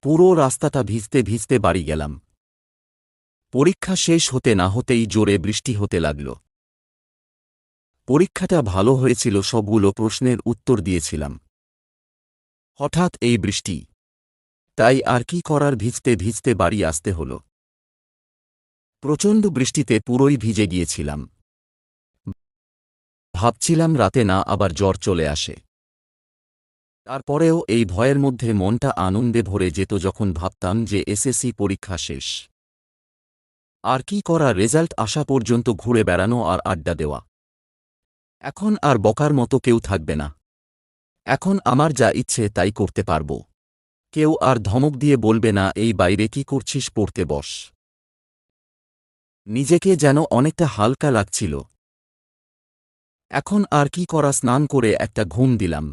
পুরো রাস্তাটা ভিজতে ভিজতে বাড়ি গেলাম। পরীক্ষা শেষ হতে না হতেই জোরে বৃষ্টি হতে লাগল। পরীক্ষাটা ভালো হয়েছিল, সবগুলো প্রশ্নের উত্তর দিয়েছিলাম। হঠাৎ এই বৃষ্টি, তাই আর কি করার, ভিজতে ভিজতে বাড়ি আসতে হল। প্রচণ্ড বৃষ্টিতে পুরোই ভিজে গিয়েছিলাম। ভাবছিলাম রাতে না আবার জ্বর চলে আসে। তারপরেও এই ভয়ের মধ্যে মনটা আনন্দে ভরে যেত যখন ভাবতাম যে এসএসসি পরীক্ষা শেষ। আর কি করা, রেজাল্ট আসা পর্যন্ত ঘুরে বেড়ানো আর আড্ডা দেওয়া। এখন আর বকার মতো কেউ থাকবে না। এখন আমার যা ইচ্ছে তাই করতে পারব। কেউ আর ধমক দিয়ে বলবে না, এই বাইরে কি করছিস, পড়তে বস। নিজেকে যেন অনেকটা হালকা লাগছিল। এখন আর কি করা, স্নান করে একটা ঘুম দিলাম।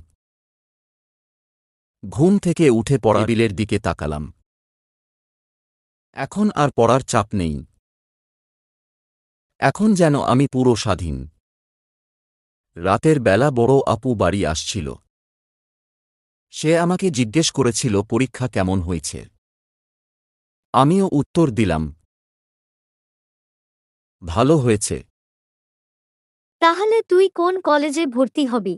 ঘুম থেকে উঠে পড়া টেবিলের দিকে তাকালাম। এখন আর পড়ার চাপ নেই। এখন যেন আমি পুরো স্বাধীন। রাতের বেলা বড় আপু বাড়ি আসছিল। সে আমাকে জিজ্ঞেস করেছিল পরীক্ষা কেমন হয়েছে। আমিও উত্তর দিলাম, ভালো হয়েছে। তাহলে তুই কোন কলেজে ভর্তি হবি?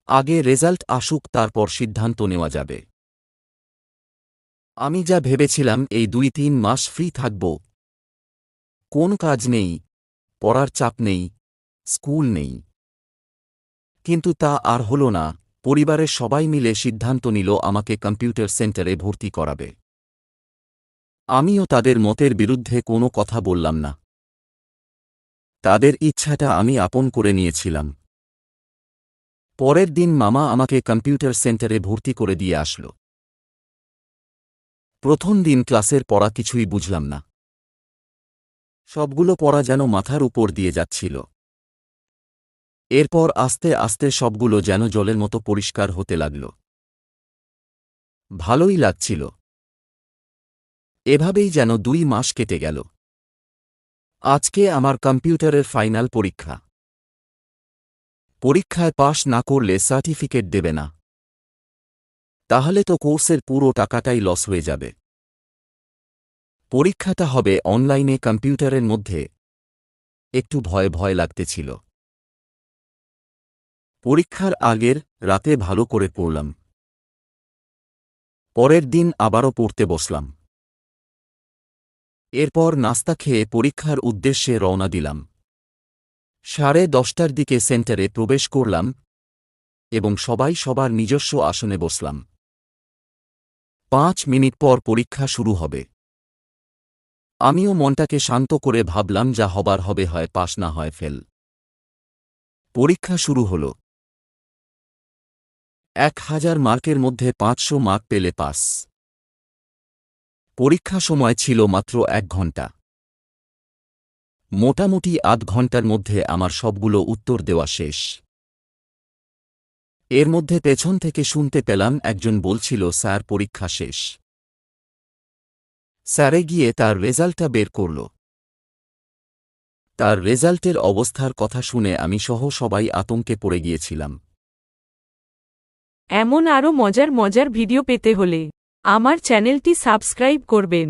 আগে রেজাল্ট আসুক, তারপর সিদ্ধান্ত নেওয়া যাবে। আমি যা ভেবেছিলাম এই ২-৩ মাস ফ্রি থাকব, কোন কাজ নেই, পড়ার চাপ নেই, স্কুল নেই। কিন্তু তা আর হল না। পরিবারের সবাই মিলে সিদ্ধান্ত নিল আমাকে কম্পিউটার সেন্টারে ভর্তি করাবে। আমিও তাদের মতের বিরুদ্ধে কোনো কথা বললাম না। তাদের ইচ্ছাটা আমি আপন করে নিয়েছিলাম। পরের দিন মামা আমাকে কম্পিউটার সেন্টারে ভর্তি করে দিয়ে আসল। প্রথম দিন ক্লাসের পড়া কিছুই বুঝলাম না। সবগুলো পড়া যেন মাথার উপর দিয়ে যাচ্ছিল। এরপর আস্তে আস্তে সবগুলো যেন জলের মতো পরিষ্কার হতে লাগল। ভালোই লাগছিল। এভাবেই যেন ২ মাস কেটে গেল। আজকে আমার কম্পিউটারের ফাইনাল পরীক্ষা। পরীক্ষায় পাশ না করলে সার্টিফিকেট দেবে না। তাহলে তো কোর্সের পুরো টাকাটাই লস হয়ে যাবে। পরীক্ষাটা হবে অনলাইনে কম্পিউটারের মধ্যে। একটু ভয় ভয় লাগতেছিল। পরীক্ষার আগের রাতে ভালো করে পড়লাম। পরের দিন আবারও পড়তে বসলাম। এরপর নাস্তা খেয়ে পরীক্ষার উদ্দেশ্যে রওনা দিলাম। 10:30টার দিকে সেন্টারে প্রবেশ করলাম এবং সবাই সবার নিজস্ব আসনে বসলাম। 5 মিনিট পর পরীক্ষা শুরু হবে। আমিও মনটাকে শান্ত করে ভাবলাম, যা হবার হবে, হয় পাস না হয় ফেল। পরীক্ষা শুরু হল। 1000 মার্কের মধ্যে 500 মার্ক পেলে পাস। পরীক্ষা সময় ছিল মাত্র 1 ঘণ্টা। মোটামুটি আধ ঘণ্টার মধ্যে আমার সবগুলো উত্তর দেওয়া শেষ। এর মধ্যে পেছন থেকে শুনতে পেলাম একজন বলছিল, স্যার পরীক্ষা শেষ। স্যারে গিয়ে তার রেজাল্টটা বের করল। তার রেজাল্টের অবস্থার কথা শুনে আমি সহ সবাই আতঙ্কে পড়ে গিয়েছিলাম। এমন আরও মজার মজার ভিডিও পেতে হলে আমার চ্যানেলটি সাবস্ক্রাইব করবেন।